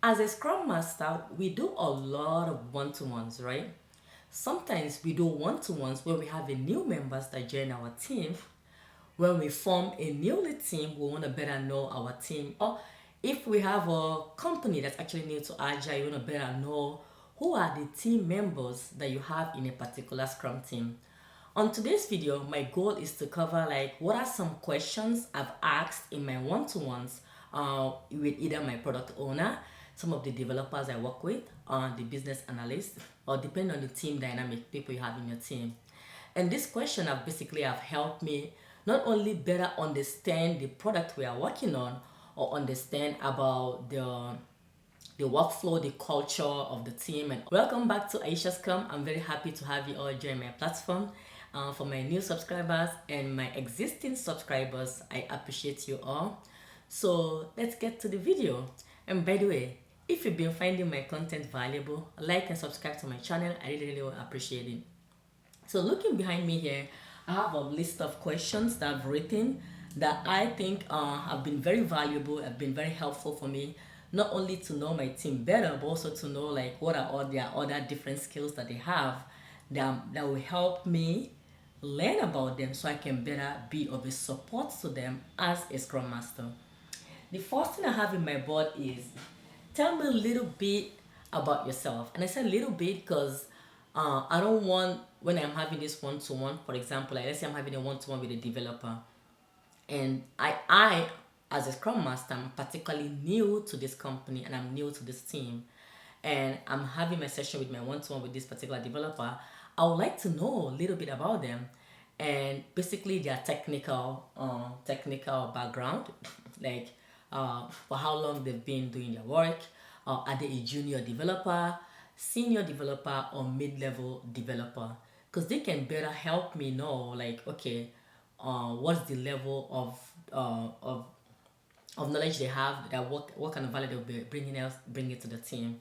As a Scrum Master, we do a lot of one-to-ones, right? Sometimes we do one-to-ones where we have a new members that join our team. When we form a newly team, we want to better know our team. Or if we have a company that's actually new to Agile, you want to better know who are the team members that you have in a particular Scrum team. On today's video, my goal is to cover like what are some questions I've asked in my one-to-ones with either my product owner, some of the developers I work with, the business analyst, or depending on the team dynamic people you have in your team. And this question have helped me not only better understand the product we are working on or understand about the workflow, the culture of the team. And welcome back to Aisha Scrum. I'm very happy to have you all join my platform. For my new subscribers and my existing subscribers, I appreciate you all. So let's get to the video. And by the way, if you've been finding my content valuable, like and subscribe to my channel. I really will appreciate it. So looking behind me here, I have a list of questions that I've written that I think have been very valuable, have been very helpful for me, not only to know my team better, but also to know like what are all their other different skills that they have that will help me learn about them so I can better be of a support to them as a Scrum Master. The first thing I have in my board is tell me a little bit about yourself. And I said a little bit because I don't want when I'm having this one-to-one, for example, like let's say I'm having a one-to-one with a developer, and I as a Scrum Master, I'm particularly new to this company and I'm new to this team, and I'm having my session with my one-to-one with this particular developer. I would like to know a little bit about them and basically their technical background, like for how long they've been doing their work. Are they a junior developer, senior developer, or mid-level developer? Because they can better help me know, like, okay, what's the level of knowledge they have, that what kind of value they'll be bringing to the team.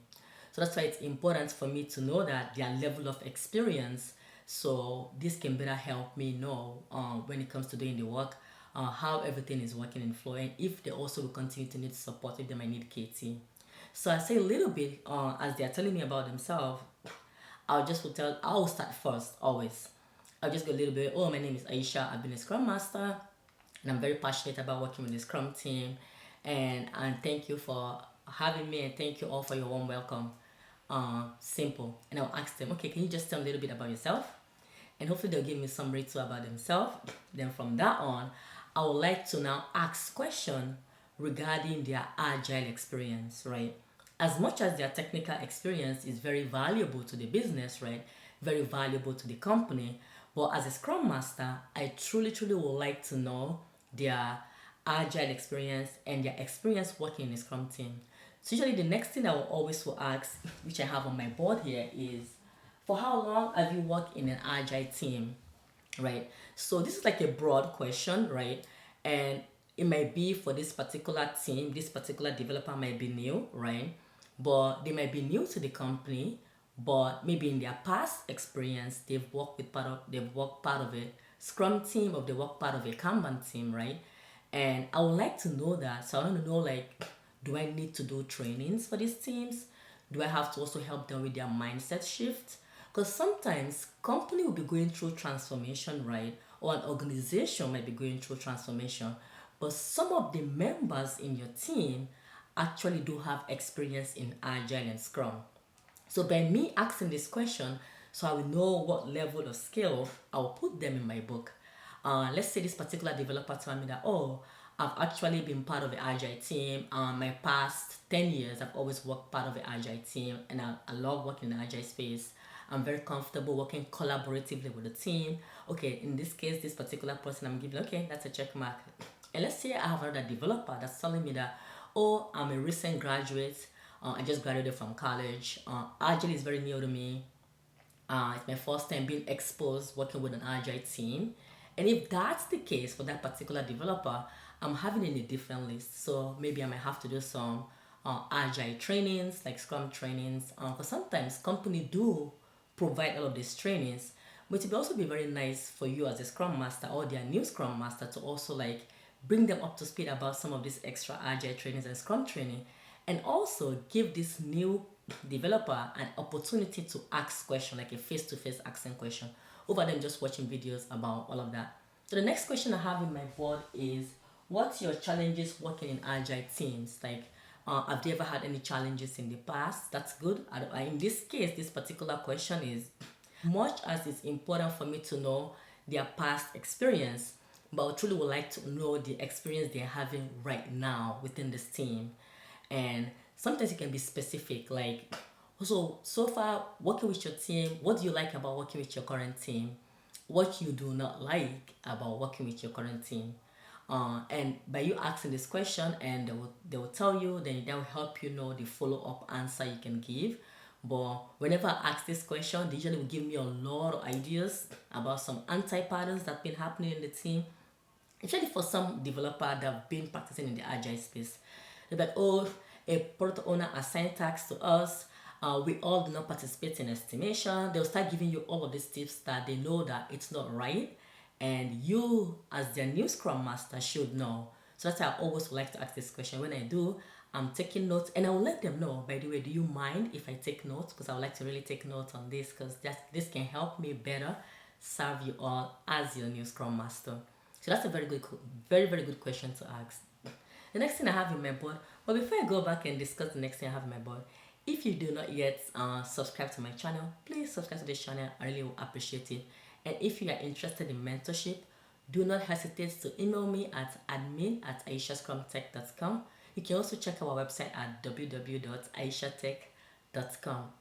So that's why it's important for me to know that their level of experience. So this can better help me know when it comes to doing the work, how everything is working and flowing. If they also will continue to need support, if they might need KT. So I say a little bit as they are telling me about themselves. I'll start first always. I'll just go a little bit. Oh, my name is Aisha. I've been a Scrum Master, and I'm very passionate about working with the Scrum team. And thank you for having me, and thank you all for your warm welcome. Simple. And I'll ask them, okay, can you just tell me a little bit about yourself? And hopefully they'll give me some too about themselves. Then from that on, I would like to now ask question regarding their agile experience, right? As much as their technical experience is very valuable to the business, right? Very valuable to the company. But as a Scrum Master, I truly would like to know their agile experience and their experience working in a Scrum team. So usually the next thing I will always will ask, which I have on my board here, is for how long have you worked in an agile team, right? So this is like a broad question, right? And it might be for this particular team, this particular developer might be new, right? But they might be new to the company, but maybe in their past experience they've worked part of a Scrum team, or they work part of a Kanban team, right? And I would like to know that. So I want to know, like, do I need to do trainings for these teams? Do I have to also help them with their mindset shift? Because sometimes company will be going through transformation, right? Or an organization might be going through transformation, but some of the members in your team actually do have experience in Agile and Scrum. So by me asking this question, so I will know what level of skill I'll put them in my book. Let's say this particular developer told me that, oh, I've actually been part of the Agile team. My past 10 years, I've always worked part of the Agile team, and I love working in the Agile space. I'm very comfortable working collaboratively with the team. Okay, in this case, this particular person I'm giving, okay, that's a check mark. And let's say I have another developer that's telling me that, oh, I'm a recent graduate. I just graduated from college. Agile is very new to me. It's my first time being exposed working with an Agile team. And if that's the case for that particular developer, I'm having it in a different list. So maybe I might have to do some Agile trainings, like Scrum trainings. Because sometimes companies do provide all of these trainings, but it will also be very nice for you as a Scrum Master or their new Scrum Master to also like bring them up to speed about some of these extra Agile trainings and Scrum training. and also give this new developer an opportunity to ask question, like a face-to-face asking question, over them just watching videos about all of that. So the next question I have in my board is, what's your challenges working in agile teams? Like, have you ever had any challenges in the past? That's good. In this case, this particular question is, much as it's important for me to know their past experience, but I truly would like to know the experience they're having right now within this team. And sometimes it can be specific, like, so far working with your team, what do you like about working with your current team? What you do not like about working with your current team? And by you asking this question, and they will tell you, then that will help you know the follow-up answer you can give. But whenever I ask this question, they usually will give me a lot of ideas about some anti-patterns that have been happening in the team, especially for some developer that have been practicing in the agile space. They're like, oh, a product owner assigned tasks to us. We all do not participate in estimation. They'll start giving you all of these tips that they know that it's not right, and you, as their new Scrum Master, should know. So that's why I always like to ask this question. When I do, I'm taking notes, and I will let them know, by the way, do you mind if I take notes? Because I would like to really take notes on this, because this can help me better serve you all as your new Scrum Master. So that's a very, very good question to ask. The next thing I have in my board, but before I go back and discuss the next thing I have in my board, if you do not yet subscribe to my channel, please subscribe to this channel. I really will appreciate it. And if you are interested in mentorship, do not hesitate to email me at admin@aishascrumtech.com. You can also check our website at www.aishatech.com.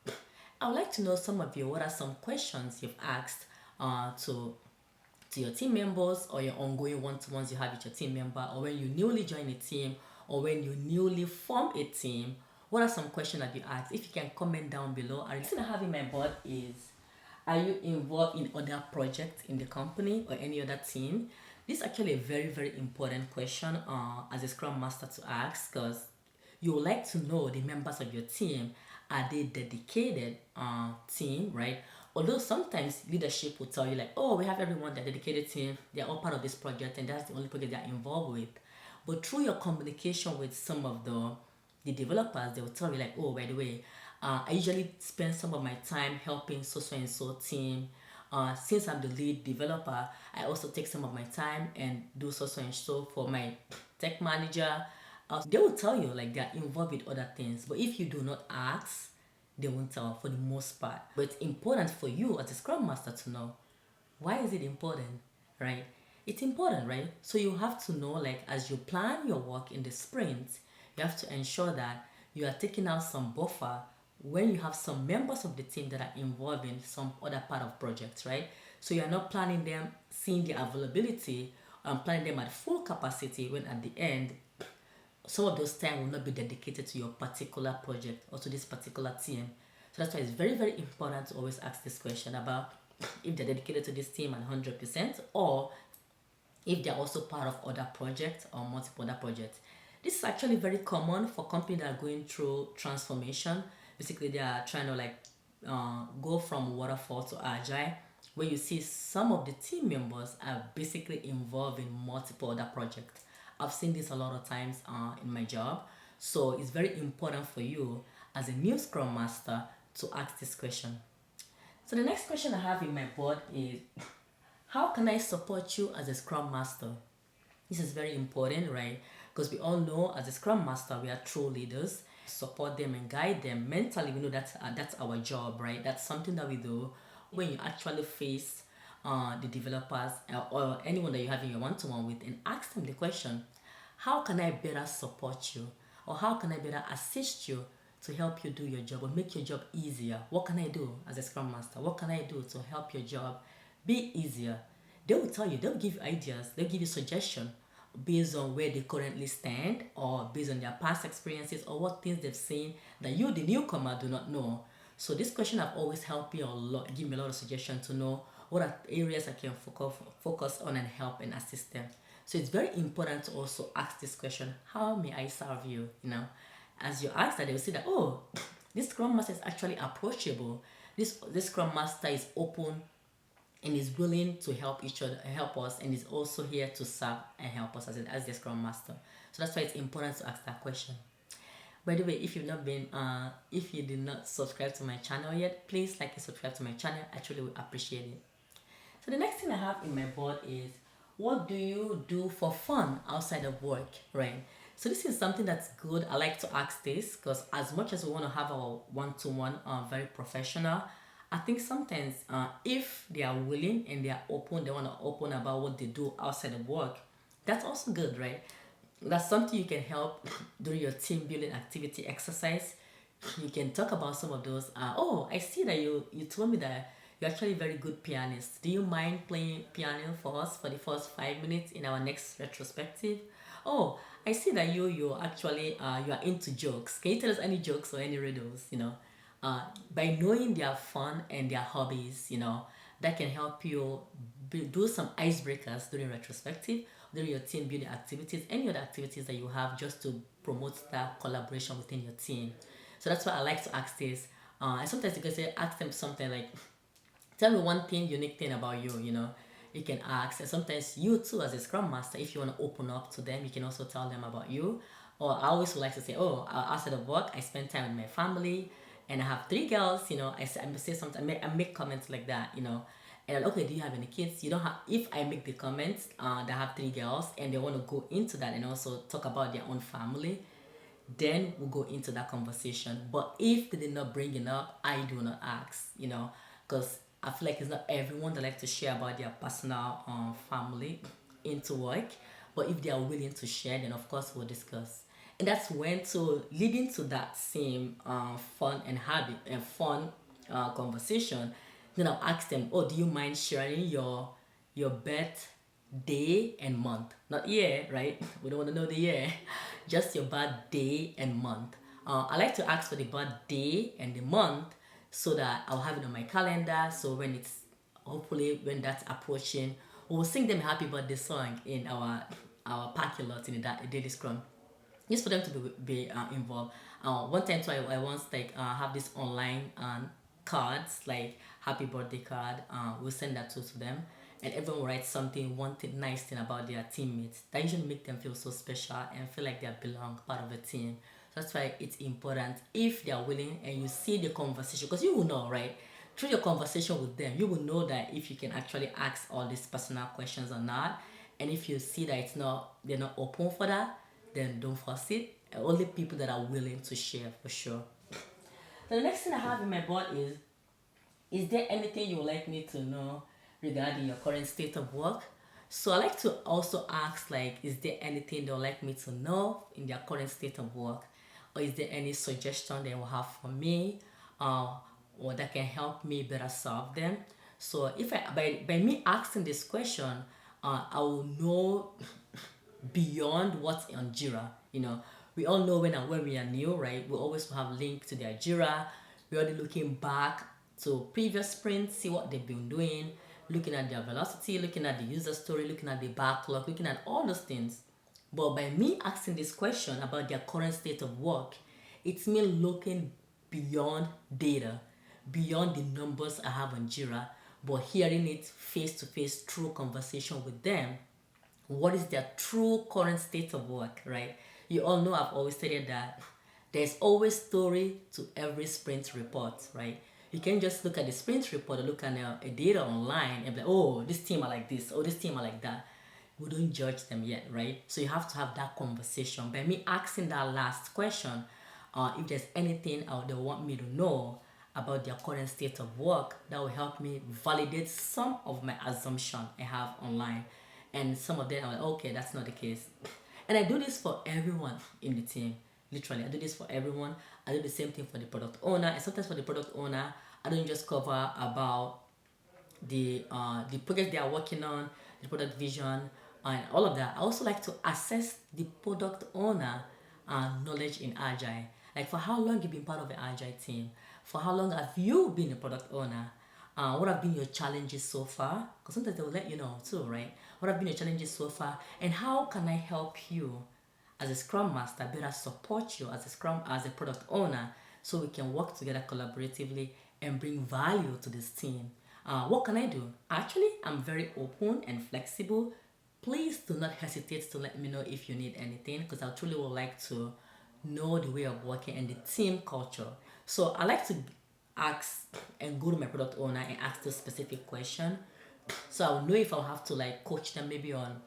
I would like to know some of you, what are some questions you've asked to your team members, or your ongoing one-to-ones you have with your team member, or when you newly join a team, or when you newly form a team. What are some questions that you asked? If you can comment down below. The thing I have in my board is, are you involved in other projects in the company or any other team? This is actually a very, very important question as a Scrum Master to ask, because you would like to know the members of your team. Are they dedicated team, right? Although sometimes leadership will tell you like, oh, we have everyone, that dedicated team, they're all part of this project, and that's the only project they're involved with. But through your communication with some of the developers, they will tell you like, oh, by the way, I usually spend some of my time helping so and so team. Since I'm the lead developer, I also take some of my time and do so and so for my tech manager. They will tell you like they're involved with other things, but if you do not ask, they won't tell for the most part. But it's important for you as a Scrum Master to know. Why is it important, right? It's important, right? So you have to know, like, as you plan your work in the sprint, you have to ensure that you are taking out some buffer when you have some members of the team that are involved in some other part of projects, right? So you're not planning them, seeing the availability, planning them at full capacity, when at the end, some of those time will not be dedicated to your particular project or to this particular team. So that's why it's very, very important to always ask this question about if they're dedicated to this team at 100%, or if they're also part of other projects or multiple other projects. This is actually very common for companies that are going through transformation. Basically, they are trying to like go from waterfall to agile, where you see some of the team members are basically involved in multiple other projects. I've seen this a lot of times in my job. So it's very important for you as a new Scrum Master to ask this question. So the next question I have in my board is, how can I support you as a Scrum Master? This is very important, right? Because we all know as a Scrum Master, we are true leaders. Support them and guide them. Mentally, we know that's our job, right? That's something that we do. When you actually face the developers or anyone that you have in your one-to-one with, and ask them the question, how can I better support you? Or how can I better assist you to help you do your job or make your job easier? What can I do as a Scrum Master? What can I do to help your job be easier? They will tell you, they'll give you ideas, they'll give you suggestions based on where they currently stand, or based on their past experiences, or what things they've seen that you, the newcomer, do not know. So this question have always helped me a lot, give me a lot of suggestions to know what are areas I can focus on and help and assist them. So it's very important to also ask this question, how may I serve you? You know, as you ask that, they will see that, oh, this Scrum Master is actually approachable. This Scrum Master is open and is willing to help us, and is also here to serve and help us as the Scrum Master. So that's why it's important to ask that question. By the way, if you did not subscribe to my channel yet, please like and subscribe to my channel. I truly would appreciate it. So the next thing I have in my board is, what do you do for fun outside of work, right? So this is something that's good. I like to ask this because as much as we want to have our one-to-one, very professional, I think sometimes if they are willing and they are open, they want to open about what they do outside of work, that's also good, right? That's something you can help during your team building activity exercise. You can talk about some of those. Oh, I see that you told me that you're actually a very good pianist. Do you mind playing piano for us for the first 5 minutes in our next retrospective? Oh, I see that you're actually you are into jokes. Can you tell us any jokes or any riddles? By knowing their fun and their hobbies, that can help you do some icebreakers during retrospective, during your team building activities, any other activities that you have just to promote that collaboration within your team. So that's why I like to ask this. And sometimes you can say, ask them something like, tell me one thing, unique thing about you. You can ask. And sometimes you too, as a Scrum Master, if you want to open up to them, you can also tell them about you. Or I always would like to say, oh, outside of work, I spend time with my family and I have three girls. I say something, I make comments like that. And okay, do you have any kids? You don't have. If I make the comments that have three girls and they want to go into that and also talk about their own family, then we'll go into that conversation. But if they did not bring it up, I do not ask, because I feel like it's not everyone that likes to share about their personal family into work. But if they are willing to share, then of course we'll discuss. And that's when, so leading to that same fun and habit and fun conversation, then I'll ask them, oh, do you mind sharing your birth day and month, not year, right? We don't want to know the year, just your birthday and month. I like to ask for the birthday and the month so that I'll have it on my calendar. So when it's hopefully when that's approaching, we'll sing them a happy birthday song in our parking lot in the daily scrum, just for them to be involved. One time, so I once like have this online cards like happy birthday card. We'll send that to them, and everyone writes something, one thing, nice thing about their teammates. That usually make them feel so special and feel like they belong, part of a team. So that's why it's important if they are willing and you see the conversation, because you will know, right? Through your conversation with them, you will know that if you can actually ask all these personal questions or not. And if you see that they're not open for that, then don't force it. Only people that are willing to share, for sure. So the next thing I have in my board is there anything you would like me to know regarding your current state of work? So I like to also ask, like, is there anything they would like me to know in their current state of work? Or is there any suggestion they will have for me, or that can help me better solve them? So if by me asking this question, I will know beyond what's on Jira. We all know when we are new, right? We always have link to their Jira. We're already looking back to previous sprints, see what they've been doing, looking at their velocity, looking at the user story, looking at the backlog, looking at all those things. But by me asking this question about their current state of work, it's me looking beyond data, beyond the numbers I have on Jira, but hearing it face to face through conversation with them. What is their true current state of work, right? You all know I've always stated that there's always story to every sprint report, right? You can just look at the sprint report or look at a data online and be like, oh, this team are like this, oh, this team are like that. We don't judge them yet, right? So you have to have that conversation. By me asking that last question, if there's anything they want me to know about their current state of work, that will help me validate some of my assumption I have online. And some of them are like, okay, that's not the case. And I do this for everyone in the team. Literally, I do this for everyone. I do the same thing for the product owner. And sometimes for the product owner, I don't just cover about the project they are working on, the product vision, and all of that. I also like to assess the product owner knowledge in Agile. Like, for how long you been part of the Agile team? For how long have you been a product owner? What have been your challenges so far? Because sometimes they will let you know too, right? What have been your challenges so far? And how can I help you as a Scrum Master better support you as a product owner, so we can work together collaboratively and bring value to this team? What can I do? Actually, I'm very open and flexible. Please do not hesitate to let me know if you need anything, because I truly would like to know the way of working and the team culture. So I like to ask and go to my product owner and ask this specific question. So I'll know if I'll have to like coach them maybe on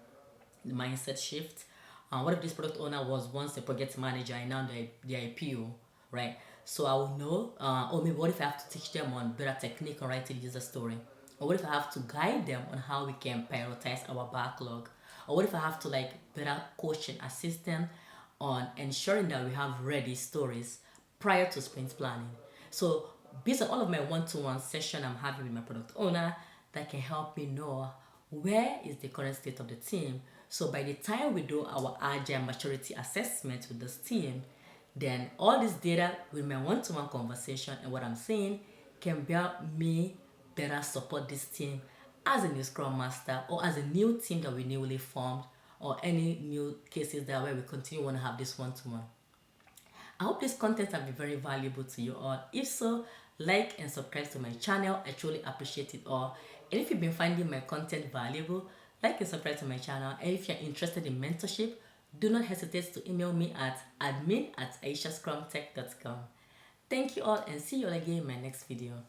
the mindset shift. What if this product owner was once a project manager and now they're a PO, right? So I will know, or maybe what if I have to teach them on better technique on writing user story? Or what if I have to guide them on how we can prioritize our backlog? Or what if I have to like better coach and assist them on ensuring that we have ready stories prior to sprint planning? So based on all of my one-to-one session I'm having with my product owner, that can help me know where is the current state of the team. So by the time we do our agile maturity assessment with this team, then all this data with my one-to-one conversation and what I'm saying can help me better support this team as a new Scrum Master or as a new team that we newly formed or any new cases that where we continue want to have this one-to-one. I hope this content has been very valuable to you all. If so, like and subscribe to my channel. I truly appreciate it all. And if you've been finding my content valuable, like and subscribe to my channel. And if you're interested in mentorship, do not hesitate to email me at admin@aishascrumtech.com. Thank you all and see you all again in my next video.